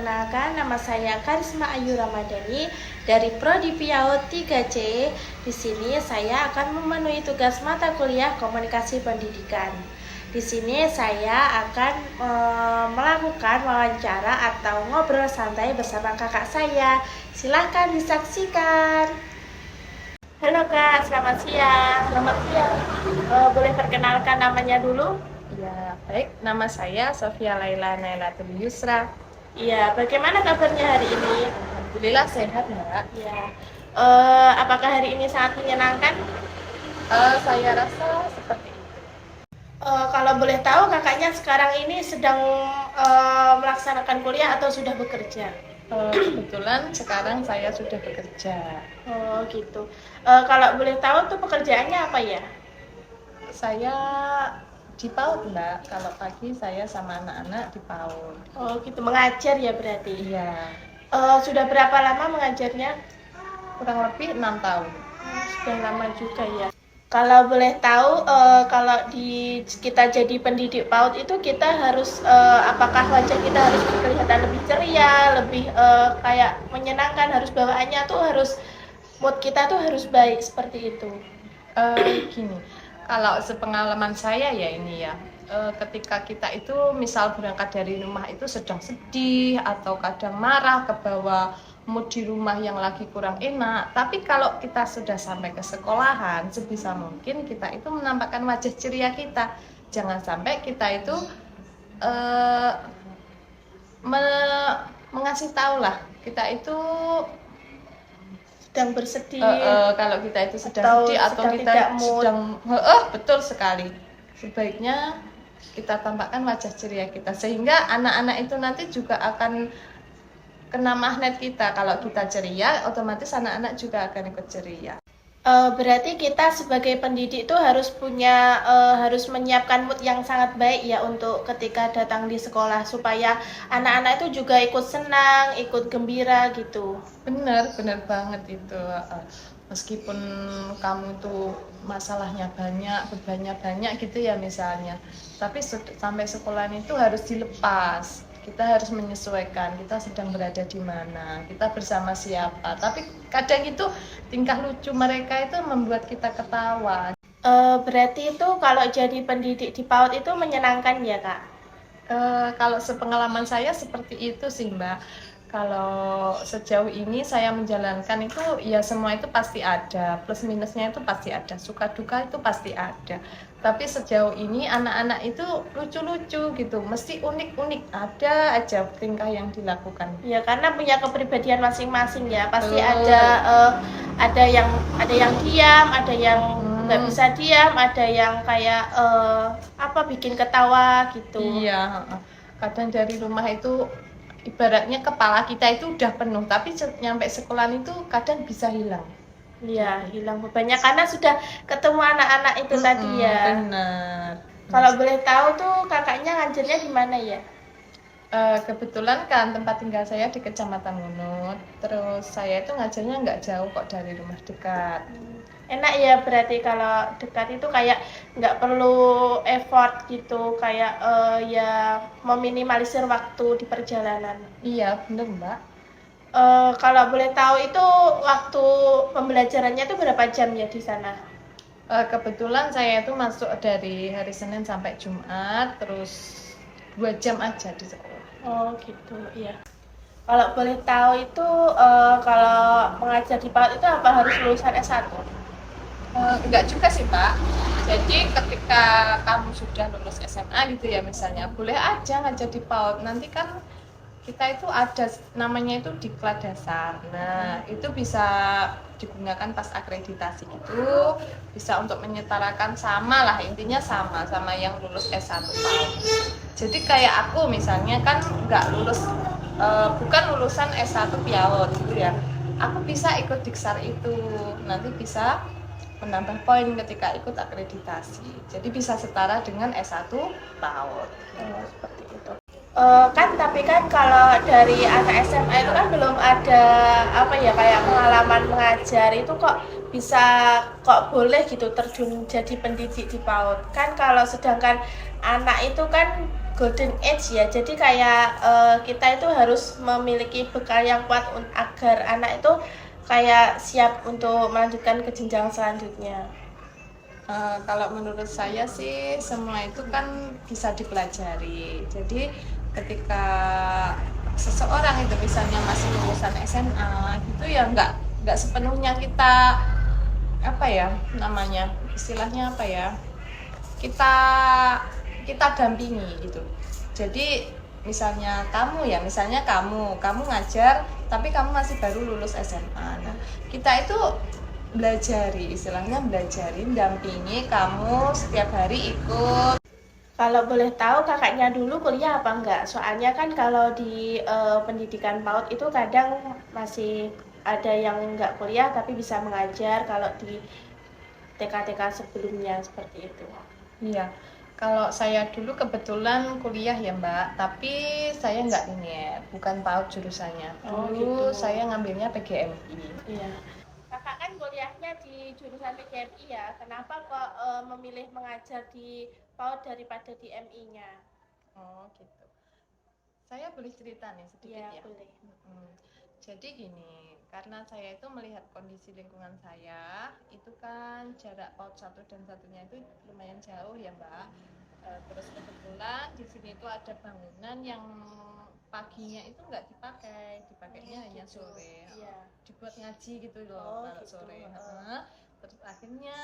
perkenalkan, nama saya Karisma Ayu Ramadhani dari Prodi PIAUD 3C. Di sini saya akan memenuhi tugas mata kuliah Komunikasi Pendidikan. Di sini saya akan melakukan wawancara atau ngobrol santai bersama kakak saya. Silahkan disaksikan. Halo Kak, selamat siang. Selamat siang. Boleh perkenalkan namanya dulu? Ya, baik. Nama saya Sofia Laila Nailatul Yusra. Iya, bagaimana kabarnya hari ini? Alhamdulillah sehat, Mbak. Ya, apakah hari ini sangat menyenangkan? Saya rasa seperti itu. Kalau boleh tahu, kakaknya sekarang ini sedang melaksanakan kuliah atau sudah bekerja? Kebetulan sekarang saya sudah bekerja. Oh, gitu. Kalau boleh tahu tuh pekerjaannya apa ya? Saya di PAUD, Mbak. Kalau pagi saya sama anak-anak di PAUD. Oh, gitu. Mengajar ya berarti? Iya, Sudah berapa lama mengajarnya? kurang lebih 6 tahun. Sudah lama juga ya. Kalau boleh tahu, kalau kita jadi pendidik PAUD itu kita harus, apakah wajah kita harus kelihatan lebih ceria, lebih kayak menyenangkan, harus bawaannya tuh harus, mood kita tuh harus baik seperti itu. Gini, kalau sepengalaman saya ya ini ya, ketika kita itu misal berangkat dari rumah itu sedang sedih atau kadang marah ke bawah mood di rumah yang lagi kurang enak, tapi kalau kita sudah sampai ke sekolahan sebisa mungkin kita itu menampakkan wajah ceria kita. Jangan sampai kita itu mengasih tahu lah kita itu Sedang bersedih, kalau kita itu sedang atau sedih atau sedang kita tidak mood. sedang betul sekali. Sebaiknya kita tampakkan wajah ceria kita sehingga anak-anak itu nanti juga akan kena magnet kita. Kalau kita ceria, otomatis anak-anak juga akan ikut ceria. Berarti kita sebagai pendidik tuh harus harus menyiapkan mood yang sangat baik ya untuk ketika datang di sekolah supaya anak-anak itu juga ikut senang, ikut gembira gitu. Benar banget itu. Meskipun kamu tuh masalahnya banyak, bebannya banyak gitu ya misalnya, tapi sampai sekolahan itu harus dilepas. Kita harus menyesuaikan, kita sedang berada di mana, kita bersama siapa. Tapi kadang itu tingkah lucu mereka itu membuat kita ketawa. Berarti itu kalau jadi pendidik di PAUD itu menyenangkan ya Kak? Kalau sepengalaman saya seperti itu sih Mbak. Kalau sejauh ini saya menjalankan itu ya semua itu pasti ada, plus minusnya itu pasti ada, suka duka itu pasti ada. Tapi sejauh ini anak-anak itu lucu-lucu gitu, mesti unik-unik, ada aja tingkah yang dilakukan. Ya karena punya kepribadian masing-masing ya, pasti Betul. ada yang diam, ada yang nggak bisa diam, ada yang kayak bikin ketawa gitu. Iya, kadang dari rumah itu ibaratnya kepala kita itu udah penuh, tapi nyampe sekolahan itu kadang bisa hilang. Iya, hilang bebannya karena sudah ketemu anak-anak itu tadi ya. Benar. Kalau boleh tahu tuh kakaknya ngajarnya di mana ya? Kebetulan kan tempat tinggal saya di Kecamatan Ngunut, terus saya itu ngajarnya nggak jauh kok dari rumah dekat. Enak ya berarti kalau dekat itu kayak nggak perlu effort gitu, kayak ya meminimalisir waktu di perjalanan. Iya, bener Mbak. Kalau boleh tahu itu waktu pembelajarannya itu berapa jam ya di sana? Kebetulan saya itu masuk dari hari Senin sampai Jumat, terus 2 jam aja di sekolah. Oh gitu, iya. Kalau boleh tahu itu kalau mengajar di PAUD itu apa harus lulusan S1? Enggak juga sih Pak. Jadi ketika kamu sudah lulus SMA gitu ya misalnya, boleh aja ngajar di PAUD. Nanti kan kita itu ada namanya itu diklat dasar. Nah, itu bisa digunakan pas akreditasi itu, bisa untuk menyetarakan sama lah, intinya sama yang lulus S1 PAUD. Jadi kayak aku misalnya kan nggak lulus, bukan lulusan S1 PIAUD gitu ya. Aku bisa ikut Diksar itu, nanti bisa menambah poin ketika ikut akreditasi. Jadi bisa setara dengan S1 PAUD. Seperti itu. Tapi kan kalau dari anak SMA itu kan belum ada kayak pengalaman mengajar itu kok boleh gitu terjun jadi pendidik di PAUD. Kan kalau sedangkan anak itu kan golden age ya. Jadi kayak kita itu harus memiliki bekal yang kuat agar anak itu kayak siap untuk melanjutkan ke jenjang selanjutnya. Kalau menurut saya sih semua itu kan bisa dipelajari. Jadi ketika seseorang itu misalnya masih lulusan SMA gitu ya nggak sepenuhnya kita apa ya namanya istilahnya apa ya kita kita dampingi gitu. Jadi misalnya kamu ngajar tapi kamu masih baru lulus SMA. Nah, kita itu dampingi kamu setiap hari ikut. Kalau boleh tahu kakaknya dulu kuliah apa enggak? Soalnya kan kalau di pendidikan PAUD itu kadang masih ada yang enggak kuliah tapi bisa mengajar kalau di TK-TK sebelumnya seperti itu. Iya, kalau saya dulu kebetulan kuliah ya Mbak, tapi saya nggak bukan PAUD jurusannya. Dulu gitu. saya ngambilnya PGMI. Iya. Kakak kan kuliahnya di jurusan PGMI ya, kenapa kok memilih mengajar di PAUD daripada di MI-nya? Oh gitu. Saya boleh cerita nih sedikit ya? Boleh. Jadi gini, karena saya itu melihat kondisi lingkungan saya, itu kan jarak PAUD 1 dan satunya itu lumayan jauh ya Mbak. Terus kebetulan di sini itu ada bangunan yang paginya itu nggak dipakainya hanya sore. Iya. Dibuat ngaji gitu loh kalau gitu. sore. Terus akhirnya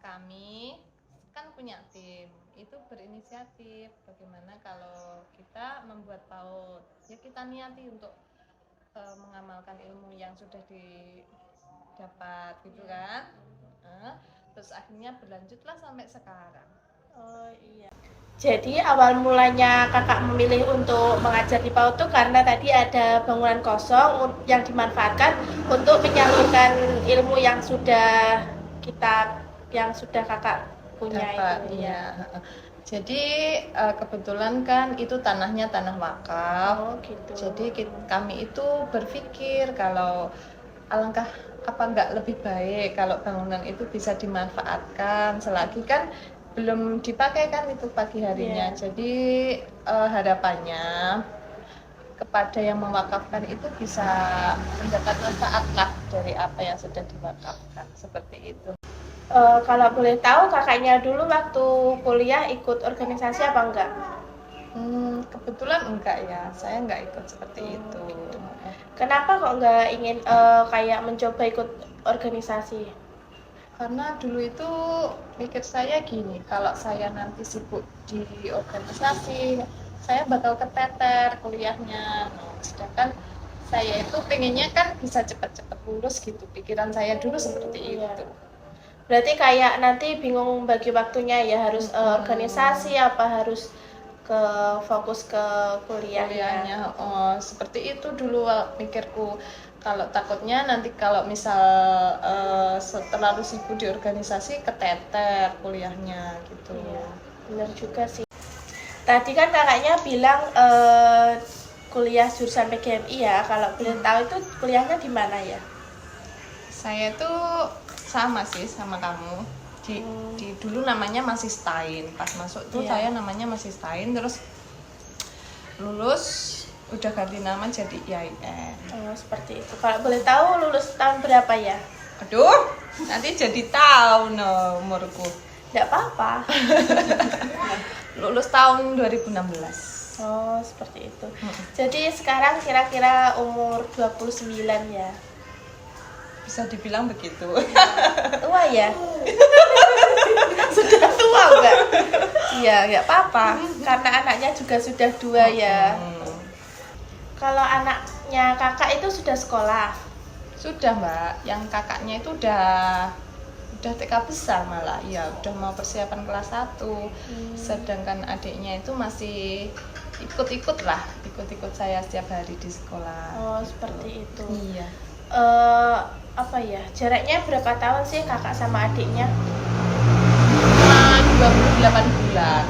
kami kan punya tim, itu berinisiatif bagaimana kalau kita membuat PAUD, ya kita niati untuk mengamalkan ilmu yang sudah didapat gitu kan. Terus akhirnya berlanjutlah sampai sekarang. Oh iya. Jadi awal mulanya kakak memilih untuk mengajar di PAUD itu karena tadi ada bangunan kosong yang dimanfaatkan untuk menyalurkan ilmu yang sudah kakak punya itu ya. Jadi kebetulan kan itu tanahnya tanah wakaf. Gitu. Jadi kami itu berpikir kalau alangkah apa enggak lebih baik kalau bangunan itu bisa dimanfaatkan selagi kan belum dipakai kan itu pagi harinya. Jadi harapannya kepada yang mewakafkan itu bisa mendapat manfaat lah dari apa yang sudah diwakafkan, seperti itu. Kalau boleh tahu kakaknya dulu waktu kuliah ikut organisasi apa enggak? Kebetulan enggak ya, saya enggak ikut seperti itu. Kenapa kok enggak ingin kayak mencoba ikut organisasi? Karena dulu itu pikir saya gini, kalau saya nanti sibuk di organisasi, saya bakal keteter kuliahnya. Sedangkan saya itu pengennya kan bisa cepat-cepat lulus gitu, pikiran saya dulu seperti itu. Berarti kayak nanti bingung bagi waktunya ya, harus organisasi apa harus fokus ke kuliahnya. Seperti itu dulu mikirku. Kalau takutnya nanti kalau misal terlalu sibuk di organisasi keteter kuliahnya gitu. Iya, benar juga sih. Tadi kan kakaknya bilang kuliah jurusan PGMI ya. Kalau boleh tahu itu kuliahnya di mana ya? Saya tuh sama sih sama kamu. Di dulu namanya masih Stain. Pas masuk tuh saya namanya masih Stain, terus lulus udah ganti nama jadi IAIN. Oh, seperti itu. Kalau boleh tahu lulus tahun berapa ya? Aduh, nanti jadi tahu umurku. Enggak apa-apa. Lulus tahun 2016. Oh, seperti itu. Jadi sekarang kira-kira umur 29 ya? Bisa dibilang begitu. Tua ya? Sudah tua enggak? Iya, enggak apa-apa. Karena anaknya juga sudah 2 ya. Kalau anaknya kakak itu sudah sekolah? Sudah Mbak, yang kakaknya itu udah TK besar malah, ya udah mau persiapan kelas 1. Sedangkan adiknya itu masih ikut saya setiap hari di sekolah. Oh, seperti itu. Iya. Apa ya, jaraknya berapa tahun sih kakak sama adiknya? 28 bulan.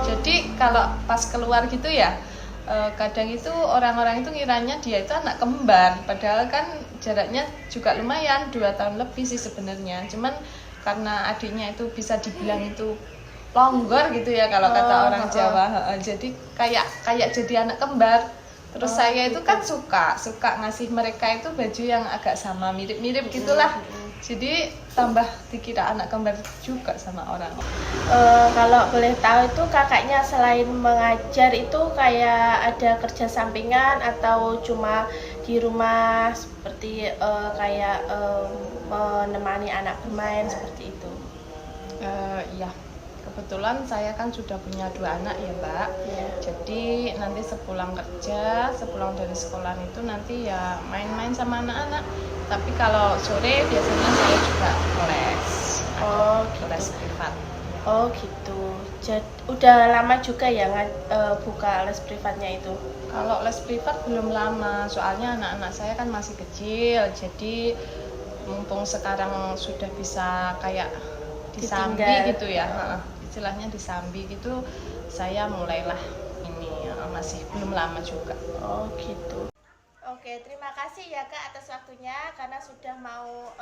Jadi kalau pas keluar gitu ya, kadang itu orang-orang itu ngiranya dia itu anak kembar, padahal kan jaraknya juga lumayan 2 tahun lebih sih sebenarnya. Cuman karena adiknya itu bisa dibilang itu longgor gitu ya kalau kata orang Jawa. Jadi kayak jadi anak kembar. Terus saya itu kan suka ngasih mereka itu baju yang agak sama, mirip-mirip gitulah. Jadi tambah dikira anak kembar juga sama orang. Kalau boleh tahu itu kakaknya selain mengajar itu kayak ada kerja sampingan atau cuma di rumah seperti kayak menemani anak bermain seperti itu? Iya, kebetulan saya kan sudah punya 2 anak ya Mbak. Jadi nanti sepulang dari sekolah itu nanti ya main-main sama anak-anak. Tapi kalau sore biasanya saya juga les. Gitu. Les privat. Oh gitu. Jadi udah lama juga ya buka les privatnya itu? Kalau les privat belum lama, soalnya anak-anak saya kan masih kecil. Jadi mumpung sekarang sudah bisa kayak disambi gitu ya, istilahnya disambi gitu, saya mulailah ini, masih belum lama juga. Oh gitu. Oke, terima kasih ya Kak atas waktunya karena sudah mau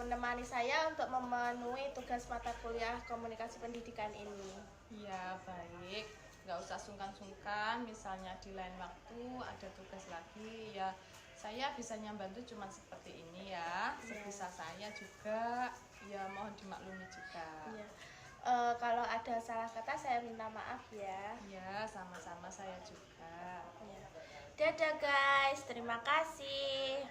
menemani saya untuk memenuhi tugas mata kuliah komunikasi pendidikan ini. Iya, baik, nggak usah sungkan-sungkan, misalnya di lain waktu ada tugas lagi ya saya bisanya bantu cuma seperti ini ya, sebisa saya juga, ya mohon dimaklumi juga. Kalau ada salah kata saya minta maaf ya. Ya, sama-sama, saya juga. Dadah guys, terima kasih.